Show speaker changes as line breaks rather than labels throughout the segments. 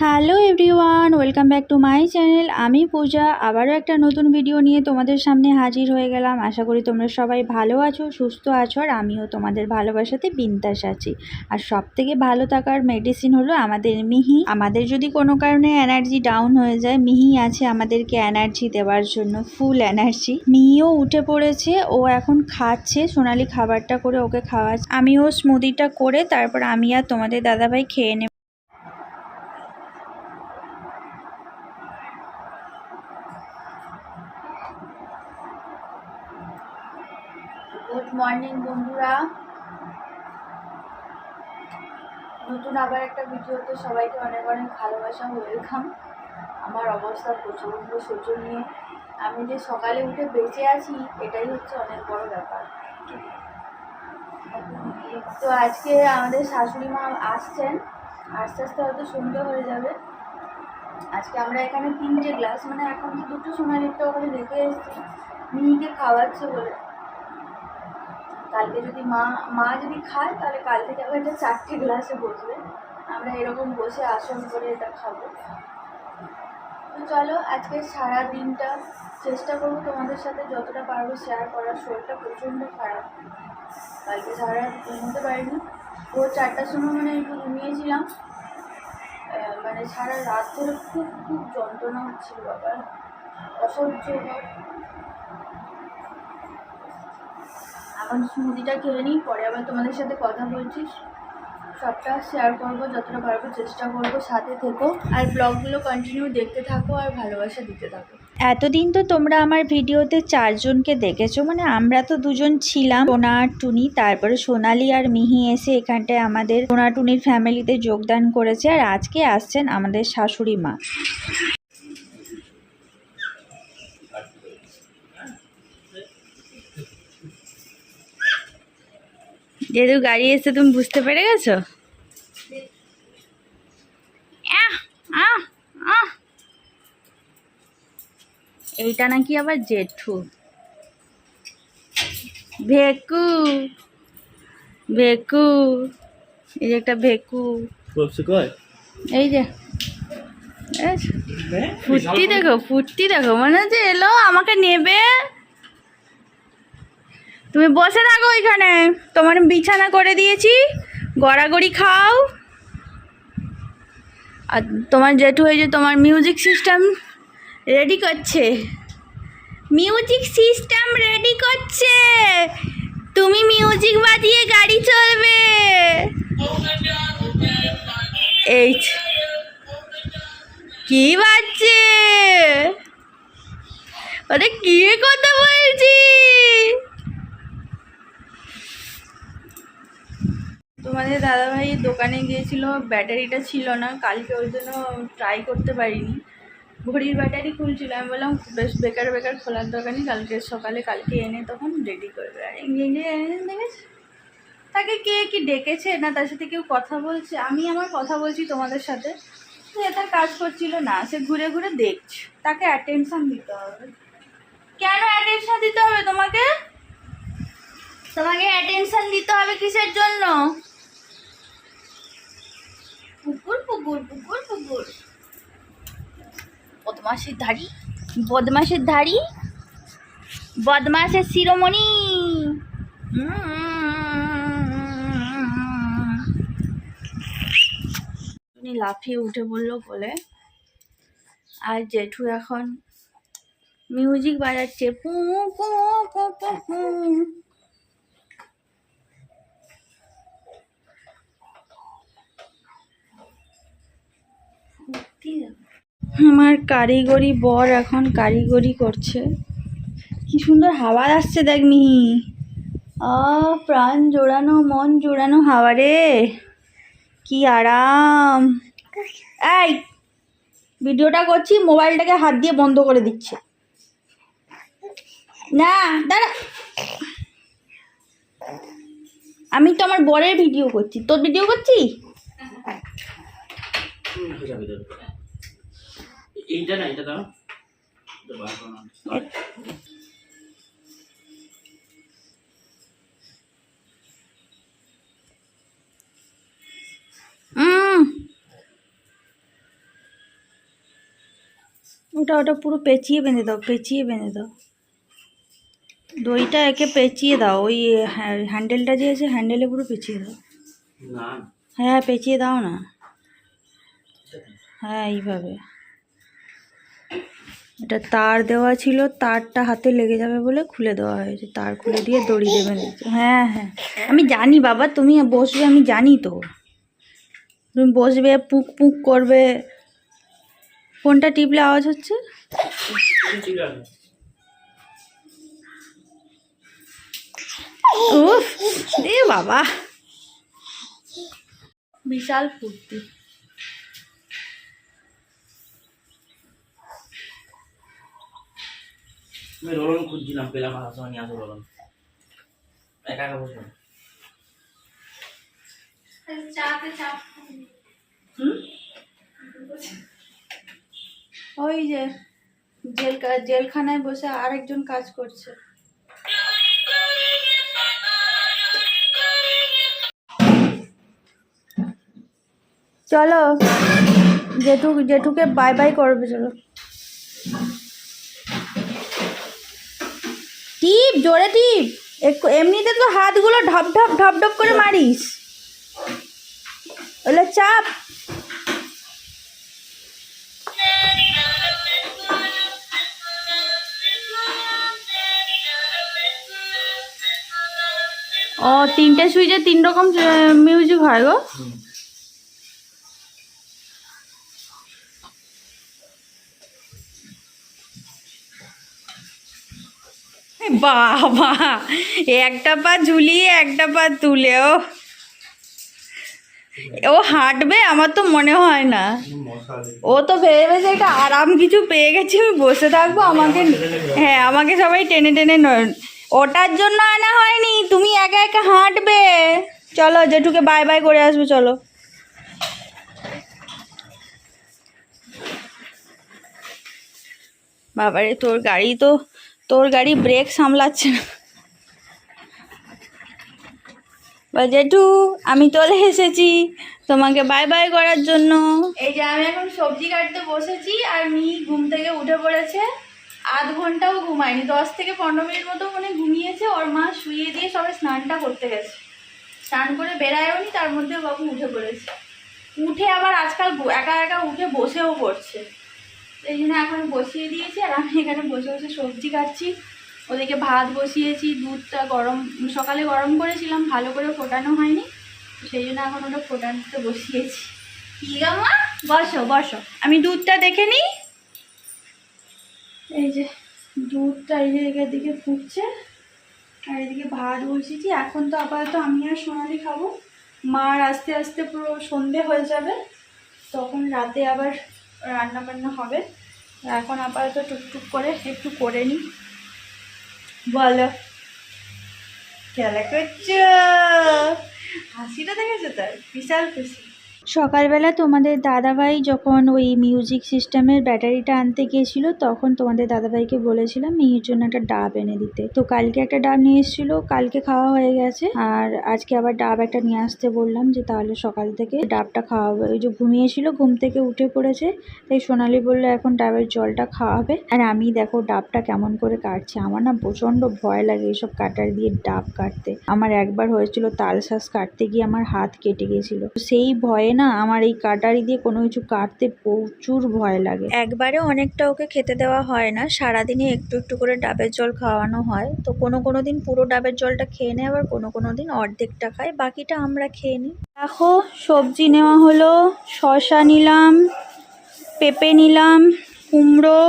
Hello everyone, welcome back to my channel. আমি পূজা আবারও একটা নতুন ভিডিও নিয়ে তোমাদের সামনে হাজির হয়ে গেলাম। আশা করি তোমরা সবাই ভালো আছো, সুস্থ আছো, আর আমিও তোমাদের ভালোবাসাতে বিন্দাস আছি। আর সব থেকে ভালো থাকার মেডিসিন হলো আমাদের মিহি। আমাদের যদি কোনো কারণে এনার্জি ডাউন হয়ে যায়, মিহি আছে আমাদেরকে এনার্জি দেওয়ার জন্য, ফুল এনার্জি। মিহিও উঠে পড়েছে, ও এখন খাচ্ছে। সোনালি খাবারটা করে ওকে খাওয়াচ্ছে, আমিও স্মুদিটা করে তারপর আমি আর তোমাদের দাদাভাই খেয়ে নেব। গুড মর্নিং বন্ধুরা, নতুন আবার একটা ভিডিওতে সবাইকে অনেক অনেক ভালোবাসা, ওয়েলকাম। আমার অবস্থা প্রচণ্ড শোচনীয়। আমি যে সকালে উঠে বেঁচে আছি এটাই হচ্ছে অনেক বড় ব্যাপার। তো আজকে আমাদের শাশুড়ি মা আসছেন, আস্তে আস্তে হয়তো সন্ধ্যে হয়ে যাবে। আজকে আমরা এখানে 3টে গ্লাস, মানে এখন তো 2টো সোনালিটা ওখানে রেখে এসেছি মিহিকে খাওয়াচ্ছে বলে। কালকে যদি মা যদি খায় তাহলে কাল থেকে আবার এটা 4টে গ্লাসে বসবে। আমরা এরকম বসে আসন করে এটা খাবো। তো চলো আজকে সারা দিনটা চেষ্টা করবো তোমাদের সাথে যতটা পারবো শেয়ার করার। শরীরটা প্রচণ্ড খারাপ, কালকে সারা রাত ঘুমোতে পারিনি। ভোর 4টার সময় মানে একটু ঘুমিয়েছিলাম, মানে সারা রাত ধরে খুব খুব যন্ত্রণা হচ্ছিল, বাবা অসহ্যকর। এখন স্মুদিটা খেয়ে নিই, পরে আবার তোমাদের সাথে কথা বলছি, সবটা শেয়ার করবো যতটা পারবো, চেষ্টা করবো। সাথে থেকো আর ব্লগগুলো কন্টিনিউ দেখতে থাকো আর ভালোবাসা দিতে থাকো। এতদিন তো তোমরা আমার ভিডিওতে 4জনকে দেখেছো, মানে আমরা তো 2জন ছিলাম, সোনা আর টুনি। তারপরে সোনালি আর মিহি এসে এখানটায় আমাদের সোনা টুনির ফ্যামিলিতে যোগদান করেছে। আর আজকে আসছেন আমাদের শাশুড়ি মা। যেহেতু গাড়ি এসে তুমি বুঝতে পেরে গেছো। এইটা নাকি আবার জেঠু। ভেকু ভেকু, এই যে একটা ভেকু, এই যে ফুর্তি দেখো, ফুর্তি দেখো, মনে হচ্ছে এলো আমাকে নেবে। তুমি বসে থাকো ওইখানে, তোমার বিছানা করে দিয়েছি, গড়াগড়ি খাও। আর তোমার জেঠু এই যে তোমার মিউজিক সিস্টেম রেডি করছে, মিউজিক সিস্টেম রেডি করছে। তুমি মিউজিক বাজিয়ে গাড়ি চলবে। এই কি বাজছে, ওদের কি কথা বলছি। তোমাদের দাদাভাই দোকানে গিয়েছিল, ব্যাটারিটা ছিল না কালকে, ওই জন্য ট্রাই করতে পারিনি। ঘড়ির ব্যাটারি খুলছিল, আমি বললাম বেশ বেকার বেকার খোলার দোকানই, কালকে এনে তখন রেডি করবে। আর ইংরেজি এনে দেখেছি, তাকে কে কি ডেকেছে না তার সাথে কেউ কথা বলছে, আমি আমার কথা বলছি তোমাদের সাথে, সে তার কাজ করছিল না, সে ঘুরে ঘুরে দেখছে। তাকে অ্যাটেনশন দিতে হবে। কেন অ্যাটেনশন দিতে হবে তোমাকে? তোমাকে অ্যাটেনশন দিতে হবে কিসের জন্য? পুকুর পুকুর পুকুর পুকুর, বদমাসের ধাড়ি, বদমাসের ধাড়ি, বদমাসের শিরোমণি। উনি লাফিয়ে উঠে পড়লো বলে। আর জেঠু এখন মিউজিক বাজাচ্ছে, পু পু পু পু পু। আমার কারিগরি বর এখন কারিগরি করছে। কি সুন্দর হাওয়া আসছে দেখ মিহি, প্রাণ জোড়ানো মন জোড়ানো হাওয়া রে, কি আরাম। এই ভিডিওটা করছি, মোবাইলটাকে হাত দিয়ে বন্ধ করে দিচ্ছে না, দাঁড়া। আমি তো আমার বরের ভিডিও করছি, তোর ভিডিও করছি। এইটা না, এটা দাও। ওটা ওটা পুরো পেঁচিয়ে বেঁধে দাও, পেঁচিয়ে বেঁধে দাও। দইটা একে পেঁচিয়ে দাও, ওই হ্যান্ডেলটা যে আছে হ্যান্ডেলে পুরো পেঁচিয়ে দাও। হ্যাঁ পেঁচিয়ে দাও না, হ্যাঁ এইভাবে। এটা তার দেওয়া ছিল, তারটা হাতে লেগে যাবে বলে খুলে দেওয়া হয়েছে, তার খুলে দিয়ে দড়ি দেবেন। হ্যাঁ হ্যাঁ আমি জানি বাবা, তুমি বসবে আমি জানি তো, তুমি বসবে পুক পুক করবে। কোনটা টিপলে আওয়াজ হচ্ছে? উফ দে বাবা, বিশাল ফুর্তি।
আমি রোলন খুঁজছিলাম, পেলাম না, সময় নিয়ে আসো রোলন। একা একা বসবো।
ওই যে জেলখানায় বসে আরেকজন কাজ করছে। চলো জেঠুকে বাই বাই করবে, চলো। টিপ জোরে টিপ, এমনিতে তো হাতগুলো ঢপ ঢপ ঢপ ঢপ করে মারিস, ওগুলো চাপ। ও 3টে সুইচে 3 রকম মিউজিক হয় গো। বাবা একটা পা ঝুলিয়ে একটা পা তুলেও ও হাঁটবে, আমার তো মনে হয় না। ও তো ভেবেছে একটা আরাম কিছু পেয়ে গেছি, আমি বসে থাকবো, আমাকে হ্যাঁ আমাকে সবাই টেনে টেনে ওটার জন্য আনা হয়নি, তুমি একা একা হাঁটবে। চলো জেঠুকে বাই বাই করে আসবে, চলো। বাবারে তোর গাড়ি ব্রেক সামলাচ্ছে না। জেঠু আমি চলে এসেছি তোমাকে বাই বাই করার জন্য। এই যে আমি এখন সবজি কাটতে বসেছি, আর ঘুম থেকে উঠে পড়েছে, আধ ঘন্টাও ঘুমায়নি, 10 থেকে 15 মিনিট মতো মনে ঘুমিয়েছে। ওর মা শুইয়ে দিয়ে সবাই স্নানটা করতে গেছে, স্নান করে বেড়ায়ও নি, তার মধ্যে বাবু উঠে পড়েছে। উঠে আবার আজকাল একা একা উঠে বসেও পড়ছে, এই জন্য এখন বসিয়ে দিয়েছি। আর আমি এখানে বসে বসে সবজি কাটছি, ওদিকে ভাত বসিয়েছি, দুধটা সকালে গরম করেছিলাম, ভালো করে ফোটানো হয়নি, সেই জন্য এখন ওটা ফোটাতে বসিয়েছি। কি গামা, বসো বসো, আমি দুধটা দেখে নিই। এই যে দুধটা এই যে এদিকে ফুটছে, আর এদিকে ভাত বসিয়েছি। এখন তো আপাতত আমি আর সোনালি খাবো, মার আস্তে আস্তে পুরো সন্ধে হয়ে যাবে, তখন রাতে আবার রান্না বান্না হবে। এখন আপাতত টুকটুক করে একটু করে নিই। বলো খেলা করছো, হাসিটা দেখেছো তার, বিশাল খুশি। সকালবেলা তোমাদের দাদাভাই যখন ওই মিউজিক সিস্টেমের ব্যাটারিটা আনতে গিয়েছিল, তখন তোমাদের দাদাভাইকে বলেছিলাম মিহির জন্য একটা ডাব এনে দিতে। তো কালকে একটা ডাব নিয়ে এসেছিল, কালকে খাওয়া হয়ে গেছে, আর আজকে আবার ডাব একটা নিয়ে আসতে বললাম, যে তাহলে সকাল থেকে ডাবটা খাওয়াবে। ওই যে ঘুমিয়েছিল, ঘুম থেকে উঠে পড়েছে, তাই সোনালি বললো এখন ডাবের জলটা খাওয়াবে। আর আমি দেখো ডাবটা কেমন করে কাটছে, আমার না প্রচন্ড ভয় লাগে এসব কাটার দিয়ে ডাব কাটতে। আমার একবার হয়েছিল তাল শাঁস কাটতে গিয়ে আমার হাত কেটে গেছিল, সেই ভয়ে না আমার এই কাটারি দিয়ে কোনো কিছু কাটতে প্রচুর ভয় লাগে। একবারে অনেকটা ওকে খেতে দেওয়া হয় না, সারাদিনে একটু একটু করে ডাবের জল খাওয়ানো হয়। তো কোনো দিন পুরো ডাবের জলটা খেয়ে নেয়, আবার কোনো দিন অর্ধেকটা খায়, বাকিটা আমরা খেয়ে নিই। দেখো সবজি নেওয়া হলো, শসা নিলাম, পেঁপে নিলাম, কুমড়ো,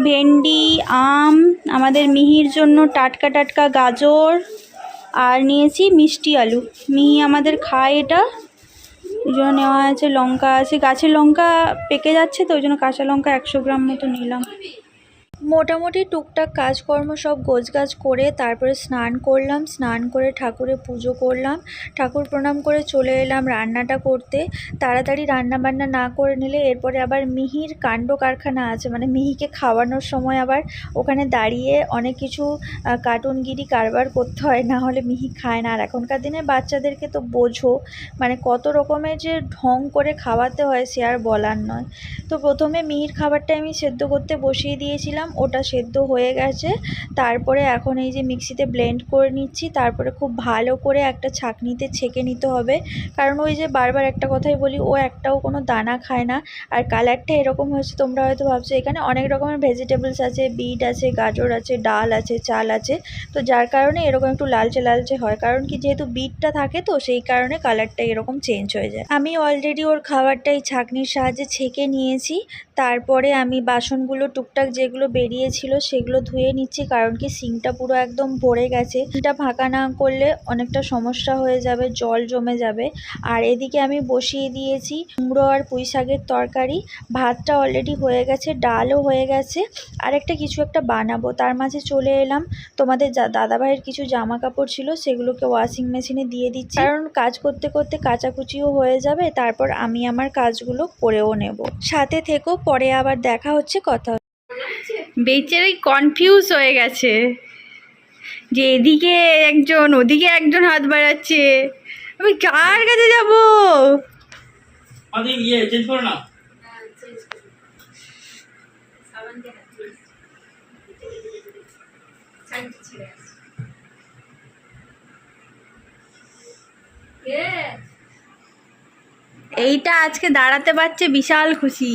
ভেন্ডি, আম, আমাদের মিহির জন্য টাটকা টাটকা গাজর, আর নিয়েছি মিষ্টি আলু। মিহি আমাদের খায় এটা, ওই জন্য নেওয়া আছে। লঙ্কা আছে, গাছের লঙ্কা পেকে যাচ্ছে তো, ওই জন্য কাঁচা লঙ্কা 100 গ্রাম মতো নিলাম।
মোটামুটি টুকটাক কাজকর্ম সব গোছগাছ করে তারপরে স্নান করলাম, স্নান করে ঠাকুরের পুজো করলাম, ঠাকুর প্রণাম করে চলে এলাম রান্নাটা করতে। তাড়াতাড়ি রান্না বান্না না করে নিলে এরপরে আবার মিহির কাণ্ড কারখানা আছে, মানে মিহিকে খাওয়ানোর সময় আবার ওখানে দাঁড়িয়ে অনেক কিছু কার্টুনগিরি কারবার করতে হয়, না হলে মিহি খায় না। আর এখনকার দিনে বাচ্চাদেরকে তো বোঝো, মানে কত রকমের যে ঢং করে খাওয়াতে হয় সে আর বলার নয়। তো প্রথমে মিহির খাবারটা আমি সেদ্ধ করতে বসিয়ে দিয়েছিলাম, ওটা সেদ্ধ হয়ে গেছে। তারপরে এখন এই যে মিক্সিতে ব্লেন্ড করে নিচ্ছি, তারপরে খুব ভালো করে একটা ছাঁকনিতে ছেঁকে নিতে হবে, কারণ ওই যে বারবার একটা কথাই বলি, ও একটাও কোনো দানা খায় না। আর কালারটা এরকম হয়েছে, তোমরা হয়তো ভাবছো এখানে অনেক রকমের ভেজিটেবলস আছে, বিট আছে, গাজর আছে, ডাল আছে, চাল আছে, তো যার কারণে এরকম একটু লালচে লালচে হয়, কারণ কি যেহেতু বিটটা থাকে তো সেই কারণে কালারটা এরকম চেঞ্জ হয়ে যায়। আমি অলরেডি ওর খাবারটাই ছাঁকনির সাহায্যে ছেঁকে নিয়েছি। তারপরে আমি বাসনগুলো টুকটাক যেগুলো বেরিয়েছিল সেগুলো ধুয়ে নিচ্ছি, কারণ কি সিঙ্কটা পুরো একদম ভরে গেছে, সিঙ্কটা ফাঁকা না করলে অনেকটা সমস্যা হয়ে যাবে, জল জমে যাবে। আর এদিকে আমি বসিয়ে দিয়েছি কুমড়ো আর পুঁই শাকের তরকারি, ভাতটা অলরেডি হয়ে গেছে, ডালও হয়ে গেছে, আর কিছু একটা বানাবো। তার মাঝে চলে এলাম, তোমাদের দাদাভাইয়ের কিছু জামা কাপড় ছিল সেগুলোকে ওয়াশিং মেশিনে দিয়ে দিচ্ছি, কারণ কাজ করতে করতে কাচাকুচিও হয়ে যাবে, তারপর আমি আমার কাজগুলো করেও নেব। সাথে থেকো, পরে আবার দেখা হচ্ছে, কথা।
বেচারাই কনফিউজ হয়ে গেছে যে এদিকে একজন ওদিকে একজন হাত বাড়াচ্ছে, আমি কার কাছে যাব?
আরে ইয়ে চেঞ্জ করো না।
এইটা আজকে দাঁড়াতে পারছে, বিশাল খুশি।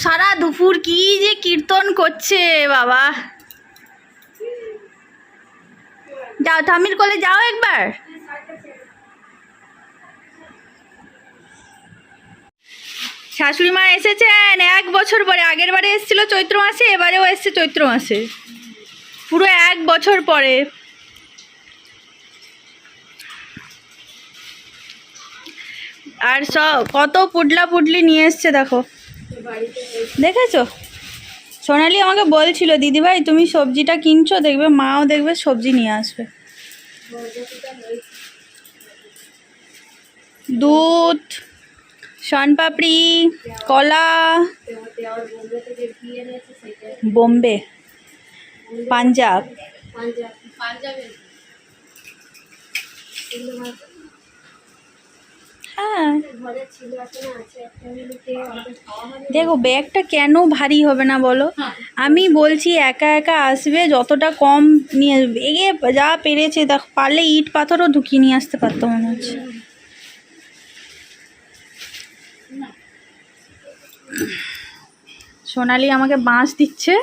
সারা দুপুর কি যে কীর্তন করছে বাবা। যাও ঠামির কোলে যাও একবার। শাশুড়ি মা এসেছেন 1 বছর পরে, আগের বারে এসেছিল চৈত্র মাসে, এবারেও এসছে চৈত্র মাসে, পুরো 1 বছর পরে। আর সব কত পুডলা পুডলি নিয়ে এসছে দেখো, দেখেছো? সোনালি আমাকে বলছিল দিদিভাই তুমি সবজিটা কিনছো, দেখবে মাও দেখবে সবজি নিয়ে আসবে। দুধ, শনপাপড়ি, কলা, বোম্বে, পাঞ্জাব, হ্যাঁ। দেখো ব্যাগটা কেন ভারী হবে না বলো? আমি বলছি একা একা আসবে, যতটা কম নিয়ে আসবে, এগিয়ে যা পেরেছে দেখো, পারলে ইট পাথরও ঢুকিয়ে নিয়ে আসতে পারতো মনে হচ্ছে। সোনালি আমাকে বাঁশ দিচ্ছে।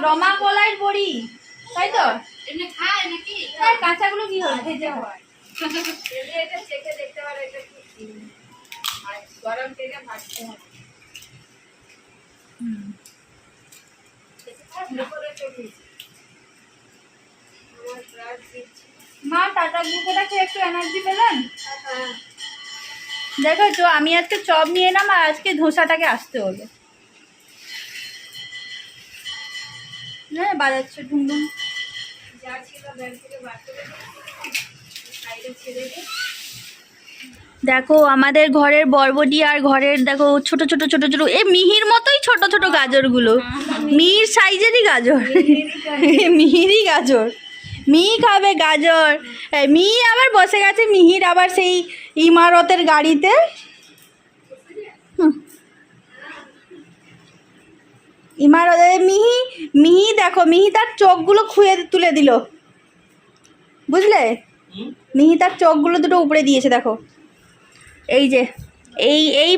রমা কলাইয়ের বড়ি, তাই তো? এমনি খায় নাকি? হ্যাঁ, কাঁচাগুলো কি হয়, ভেজে হয়। এটা চেখে দেখতে পারো, এটা কি গরম তেলে ভাজতে হবে। মা টাটা গ্লুকোটা খেয়ে একটু এনার্জি পেলেন? দেখো আমি আজকে চপ নিয়ে এলাম, আর আজকে ধোসাটাকে আসতে হলো। হ্যাঁ বাজাচ্ছে ঢুমঢুম। দেখো আমাদের ঘরের বরবটি আর ঘরের দেখো ছোট ছোট ছোট ছোট, এই মিহির মতোই ছোট ছোট গাজরগুলো, মিহির সাইজেরই গাজর, মিহিরই গাজর। মিহি খাবে গাজর, মিহি আবার বসে গেছে, মিহির আবার সেই ইমারতের গাড়িতে। ইমারতে মিহি, মিহি দেখো, মিহি তার চোখগুলো খুঁয়ে তুলে দিল, বুঝলে? মিহি তার চোখগুলো দুটো উপড়ে দিয়েছে, দেখো এই যে এই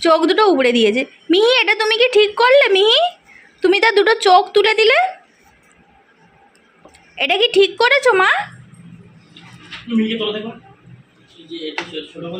চোখ দুটো উপড়ে দিয়েছে। মিহি এটা তুমি কি ঠিক করলে? মিহি তুমি তার দুটো চোখ তুলে দিলে, এটা কি ঠিক করেছো মা?
তুমি কি তোলা দেখো, এই যে এটা ছোট করে